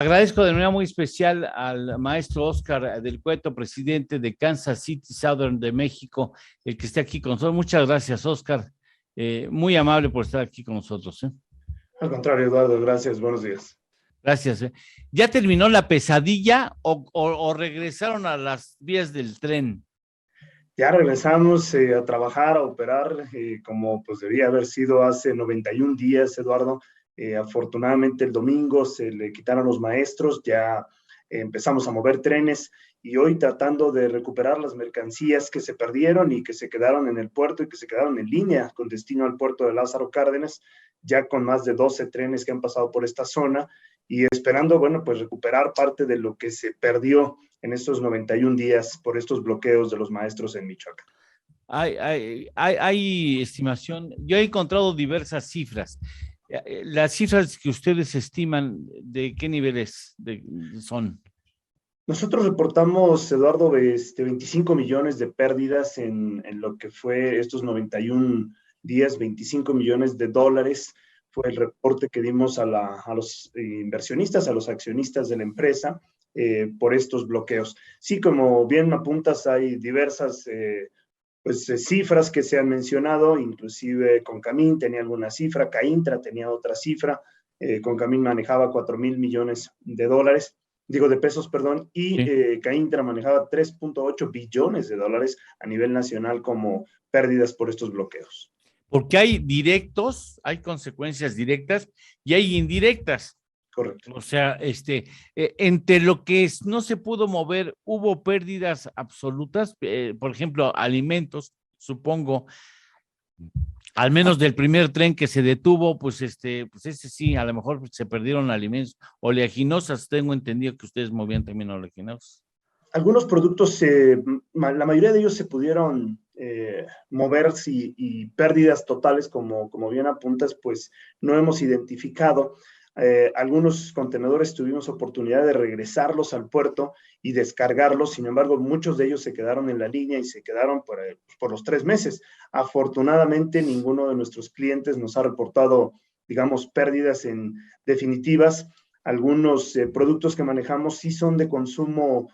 Agradezco de manera muy especial al maestro Oscar del Cueto, presidente de Kansas City Southern de México, el que esté aquí con nosotros. Muchas gracias, Oscar. Muy amable por estar aquí con nosotros. Al contrario, Eduardo, gracias, buenos días. Gracias. ¿Ya terminó la pesadilla o regresaron a las vías del tren? Ya regresamos a trabajar, a operar, como pues debía haber sido hace 91 días, Eduardo. Afortunadamente el domingo se le quitaron los maestros, ya empezamos a mover trenes y hoy tratando de recuperar las mercancías que se perdieron y que se quedaron en el puerto y que se quedaron en línea con destino al puerto de Lázaro Cárdenas, ya con más de 12 trenes que han pasado por esta zona y esperando, bueno, pues recuperar parte de lo que se perdió en estos 91 días por estos bloqueos de los maestros en Michoacán. Hay estimación, yo he encontrado diversas cifras. Las cifras que ustedes estiman, ¿de qué niveles son? Nosotros reportamos, Eduardo, 25 millones de pérdidas en lo que fue estos 91 días, 25 millones de dólares. Fue el reporte que dimos a los inversionistas, a los accionistas de la empresa por estos bloqueos. Sí, como bien apuntas, hay diversas cifras que se han mencionado, inclusive Concamín tenía alguna cifra, Caintra tenía otra cifra, Concamín manejaba 4,000 millones de dólares, digo de pesos, perdón, y Sí. Caintra manejaba 3,8 billones de dólares a nivel nacional como pérdidas por estos bloqueos. Porque hay directos, hay consecuencias directas y hay indirectas. Correcto. O sea, entre lo que no se pudo mover, hubo pérdidas absolutas, por ejemplo, alimentos, supongo, al menos del primer tren que se detuvo, pues ese sí, a lo mejor se perdieron alimentos, oleaginosas, tengo entendido que ustedes movían también oleaginosas. Algunos productos, la mayoría de ellos se pudieron mover y pérdidas totales, como bien apuntas, pues no hemos identificado. Algunos contenedores tuvimos oportunidad de regresarlos al puerto y descargarlos, sin embargo, muchos de ellos se quedaron en la línea y se quedaron por los 3 meses. Afortunadamente, ninguno de nuestros clientes nos ha reportado, digamos, pérdidas en definitivas. Algunos productos que manejamos sí son de consumo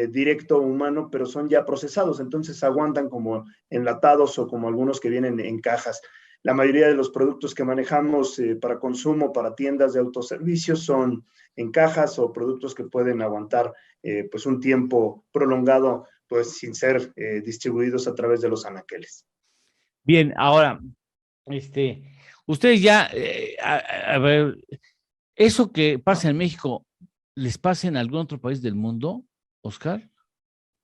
directo humano, pero son ya procesados, entonces aguantan como enlatados o como algunos que vienen en cajas. La mayoría de los productos que manejamos para consumo, para tiendas de autoservicios, son en cajas o productos que pueden aguantar pues un tiempo prolongado, pues sin ser distribuidos a través de los anaqueles. Bien, ahora, ustedes ya, a ver, eso que pasa en México, ¿les pasa en algún otro país del mundo, Oscar?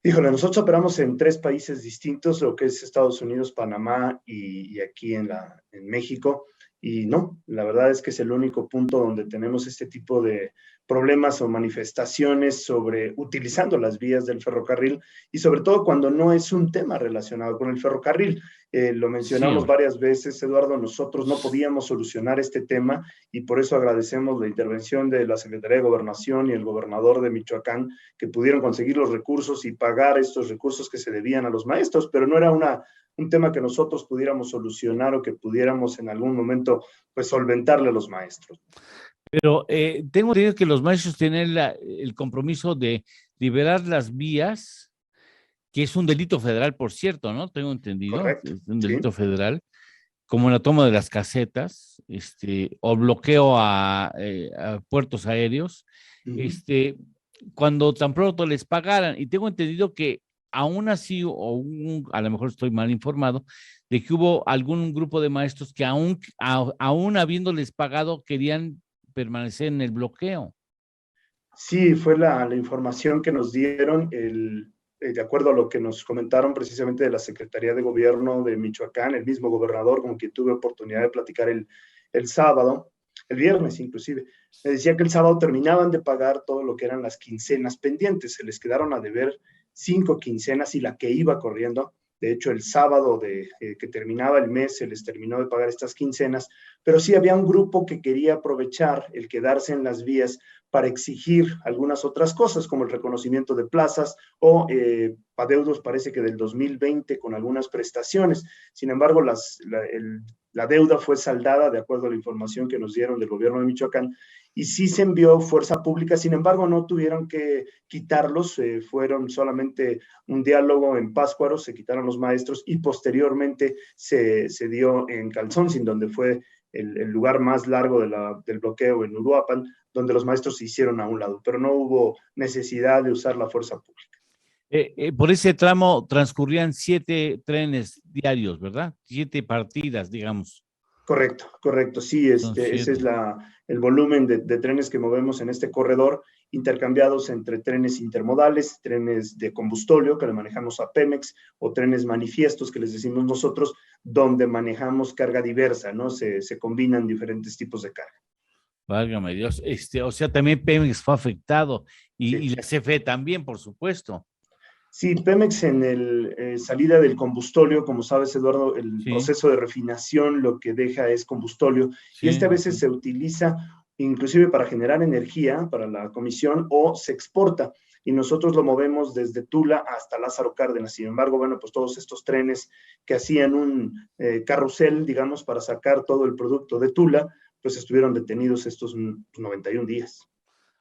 Híjole, nosotros operamos en 3 países distintos, lo que es Estados Unidos, Panamá y aquí en México. Y no, la verdad es que es el único punto donde tenemos este tipo de problemas o manifestaciones sobre utilizando las vías del ferrocarril y sobre todo cuando no es un tema relacionado con el ferrocarril. Lo Sí, mencionamos hombre. varias veces, Eduardo, nosotros no podíamos solucionar este tema y por eso agradecemos la intervención de la Secretaría de Gobernación y el gobernador de Michoacán que pudieron conseguir los recursos y pagar estos recursos que se debían a los maestros, pero no era un tema que nosotros pudiéramos solucionar o que pudiéramos en algún momento pues solventarle a los maestros. Pero tengo entendido que los maestros tienen el compromiso de liberar las vías, que es un delito federal, por cierto, ¿no? Tengo entendido, Correcto, es un sí. delito federal, como la toma de las casetas, o bloqueo a puertos aéreos, Uh -huh. este, cuando tan pronto les pagaran. Y tengo entendido que aún así, a lo mejor estoy mal informado, de que hubo algún grupo de maestros que aún habiéndoles pagado querían permanecer en el bloqueo. Sí, fue la información que nos dieron, de acuerdo a lo que nos comentaron precisamente de la Secretaría de Gobierno de Michoacán, el mismo gobernador con quien tuve oportunidad de platicar el sábado, el viernes inclusive, me decía que el sábado terminaban de pagar todo lo que eran las quincenas pendientes, se les quedaron a deber 5 quincenas y la que iba corriendo. De hecho, el sábado que terminaba el mes se les terminó de pagar estas quincenas, pero sí había un grupo que quería aprovechar el quedarse en las vías para exigir algunas otras cosas, como el reconocimiento de plazas o adeudos, parece que del 2020, con algunas prestaciones. Sin embargo, la deuda fue saldada de acuerdo a la información que nos dieron del gobierno de Michoacán, y sí se envió fuerza pública. Sin embargo, no tuvieron que quitarlos, fueron solamente un diálogo en Pátzcuaro, se quitaron los maestros y posteriormente se dio en Calzón, donde fue el lugar más largo del bloqueo en Uruapan, donde los maestros se hicieron a un lado, pero no hubo necesidad de usar la fuerza pública. Por ese tramo transcurrían 7 trenes diarios, ¿verdad? 7 partidas, digamos. Correcto, correcto. Sí, Son ese es 7. el volumen de trenes que movemos en este corredor, intercambiados entre trenes intermodales, trenes de combustóleo que le manejamos a Pemex, o trenes manifiestos que les decimos nosotros, donde manejamos carga diversa, ¿no? Se combinan diferentes tipos de carga. Válgame Dios. O sea, también Pemex fue afectado y Sí. la CFE también, por supuesto. Sí, Pemex en el salida del combustóleo, como sabes, Eduardo, el Sí, proceso de refinación lo que deja es combustóleo, y sí, este a veces así. se utiliza inclusive para generar energía para la comisión, o se exporta, y nosotros lo movemos desde Tula hasta Lázaro Cárdenas. Sin embargo, bueno, pues todos estos trenes que hacían un carrusel, digamos, para sacar todo el producto de Tula, pues estuvieron detenidos estos 91 días.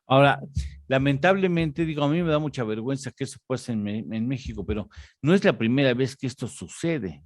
Ahora, lamentablemente, digo, a mí me da mucha vergüenza que eso pase en México, pero no es la primera vez que esto sucede.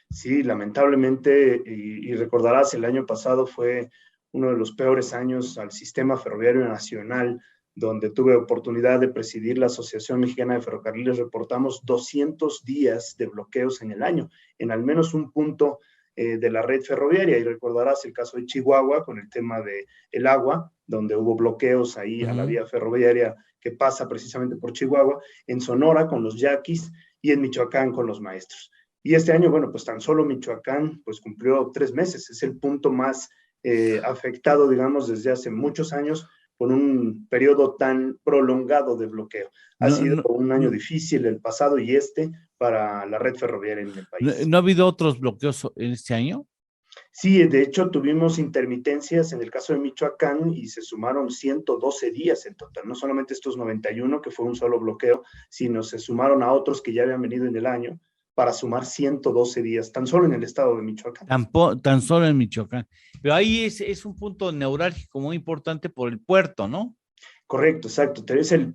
Sí, lamentablemente, y recordarás, el año pasado fue uno de los peores años al sistema ferroviario nacional, donde tuve oportunidad de presidir la Asociación Mexicana de Ferrocarriles. Reportamos 200 días de bloqueos en el año, en al menos un punto de la red ferroviaria. Y recordarás el caso de Chihuahua con el tema del agua, donde hubo bloqueos ahí a la vía ferroviaria que pasa precisamente por Chihuahua, en Sonora con los yaquis y en Michoacán con los maestros. Y este año, bueno, pues tan solo Michoacán pues cumplió 3 meses. Es el punto más afectado, digamos, desde hace muchos años, con un periodo tan prolongado de bloqueo. Ha No, sido no, un año no, difícil el pasado y este para la red ferroviaria en el país. ¿no ha habido otros bloqueos en este año? Sí, de hecho tuvimos intermitencias en el caso de Michoacán y se sumaron 112 días en total, no solamente estos 91 que fue un solo bloqueo, sino se sumaron a otros que ya habían venido en el año para sumar 112 días, tan solo en el estado de Michoacán. Tan solo en Michoacán. Pero ahí es un punto neurálgico muy importante por el puerto, ¿no? Correcto, exacto.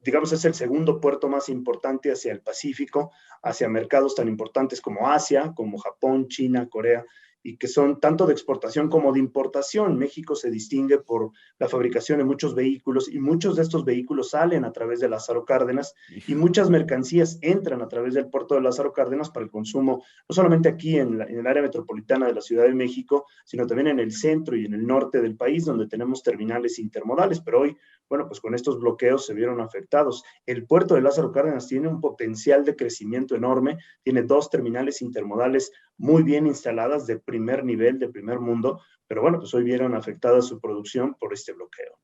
Digamos, es el segundo puerto más importante hacia el Pacífico, hacia mercados tan importantes como Asia, como Japón, China, Corea, y que son tanto de exportación como de importación. México se distingue por la fabricación de muchos vehículos, y muchos de estos vehículos salen a través de Lázaro Cárdenas, y Hijo. muchas mercancías entran a través del puerto de Lázaro Cárdenas para el consumo, no solamente aquí en el área metropolitana de la Ciudad de México, sino también en el centro y en el norte del país, donde tenemos terminales intermodales. Pero hoy, bueno, pues con estos bloqueos se vieron afectados. El puerto de Lázaro Cárdenas tiene un potencial de crecimiento enorme, tiene 2 terminales intermodales muy bien instaladas, de primer nivel, de primer mundo, pero bueno, pues hoy vieron afectada su producción por este bloqueo.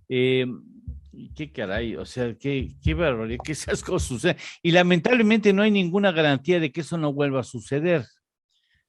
Eh, qué caray, o sea, qué barbaridad que esas cosas suceden. Y lamentablemente no hay ninguna garantía de que eso no vuelva a suceder.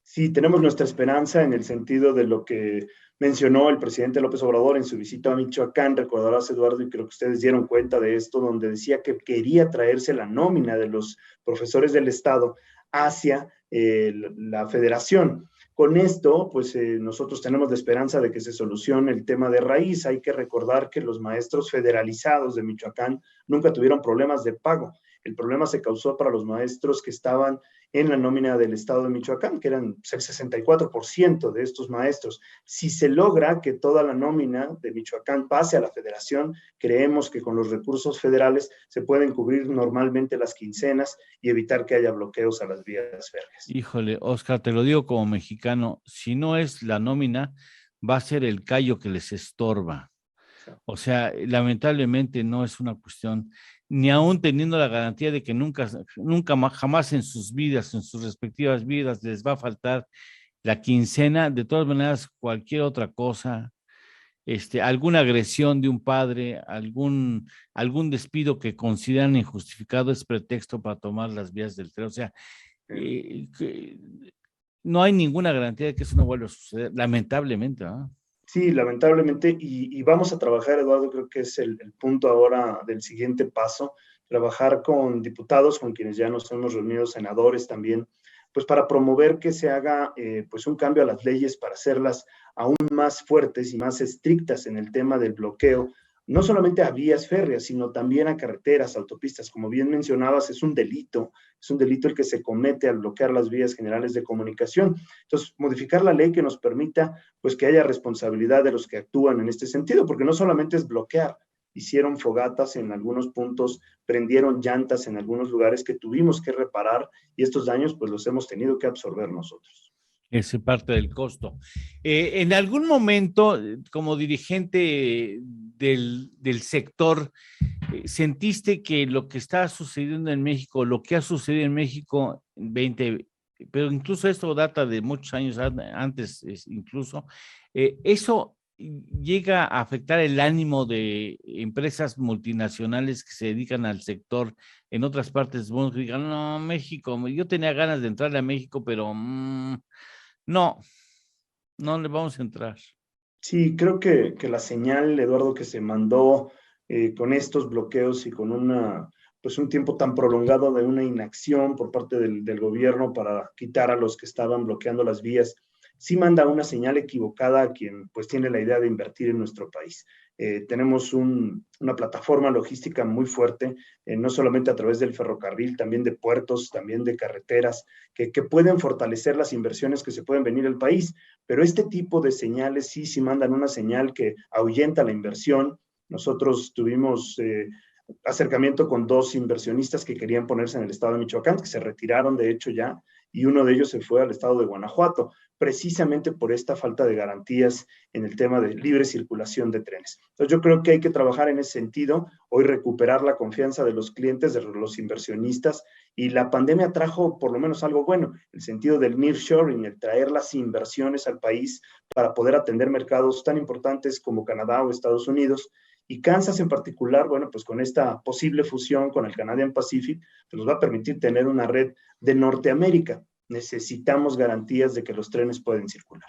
Sí, tenemos nuestra esperanza en el sentido de lo que mencionó el presidente López Obrador en su visita a Michoacán. Recordarás, Eduardo, y creo que ustedes dieron cuenta de esto, donde decía que quería traerse la nómina de los profesores del Estado hacia la federación. Con esto, pues nosotros tenemos la esperanza de que se solucione el tema de raíz. Hay que recordar que los maestros federalizados de Michoacán nunca tuvieron problemas de pago. El problema se causó para los maestros que estaban en la nómina del Estado de Michoacán, que eran el 64% de estos maestros. Si se logra que toda la nómina de Michoacán pase a la federación, creemos que con los recursos federales se pueden cubrir normalmente las quincenas y evitar que haya bloqueos a las vías férreas. Híjole, Oscar, te lo digo como mexicano, si no es la nómina, va a ser el callo que les estorba. O sea, lamentablemente no es una cuestión, ni aún teniendo la garantía de que jamás en sus vidas, en sus respectivas vidas, les va a faltar la quincena. De todas maneras, cualquier otra cosa, alguna agresión de un padre, algún despido que consideran injustificado es pretexto para tomar las vías del tren. O sea, no hay ninguna garantía de que eso no vuelva a suceder, lamentablemente, ¿no? Sí, lamentablemente, y vamos a trabajar, Eduardo, creo que es el punto ahora del siguiente paso, trabajar con diputados, con quienes ya nos hemos reunido, senadores también, pues para promover que se haga pues un cambio a las leyes para hacerlas aún más fuertes y más estrictas en el tema del bloqueo, no solamente a vías férreas, sino también a carreteras, autopistas. Como bien mencionabas, es un delito el que se comete al bloquear las vías generales de comunicación. Entonces, modificar la ley que nos permita pues que haya responsabilidad de los que actúan en este sentido, porque no solamente es bloquear, hicieron fogatas en algunos puntos, prendieron llantas en algunos lugares que tuvimos que reparar y estos daños pues los hemos tenido que absorber nosotros. Es parte del costo. En algún momento, como dirigente del sector, ¿sentiste que lo que está sucediendo en México, lo que ha sucedido en México en 20, pero incluso esto data de muchos años antes, incluso, eso llega a afectar el ánimo de empresas multinacionales que se dedican al sector en otras partes del mundo, que digan, no, México, yo tenía ganas de entrarle a México, pero no, no le vamos a entrar? Sí, creo que la señal, Eduardo, que se mandó con estos bloqueos y con pues un tiempo tan prolongado de una inacción por parte del gobierno para quitar a los que estaban bloqueando las vías, sí manda una señal equivocada a quien pues tiene la idea de invertir en nuestro país. Tenemos una plataforma logística muy fuerte, no solamente a través del ferrocarril, también de puertos, también de carreteras, que pueden fortalecer las inversiones que se pueden venir al país. Pero este tipo de señales sí mandan una señal que ahuyenta la inversión. Nosotros tuvimos acercamiento con dos inversionistas que querían ponerse en el estado de Michoacán, que se retiraron de hecho ya, y uno de ellos se fue al estado de Guanajuato, precisamente por esta falta de garantías en el tema de libre circulación de trenes. Entonces yo creo que hay que trabajar en ese sentido, hoy recuperar la confianza de los clientes, de los inversionistas, y la pandemia trajo por lo menos algo bueno, el sentido del nearshoring, el traer las inversiones al país para poder atender mercados tan importantes como Canadá o Estados Unidos. Y Kansas en particular, bueno, pues con esta posible fusión con el Canadian Pacific, pues nos va a permitir tener una red de Norteamérica. Necesitamos garantías de que los trenes pueden circular.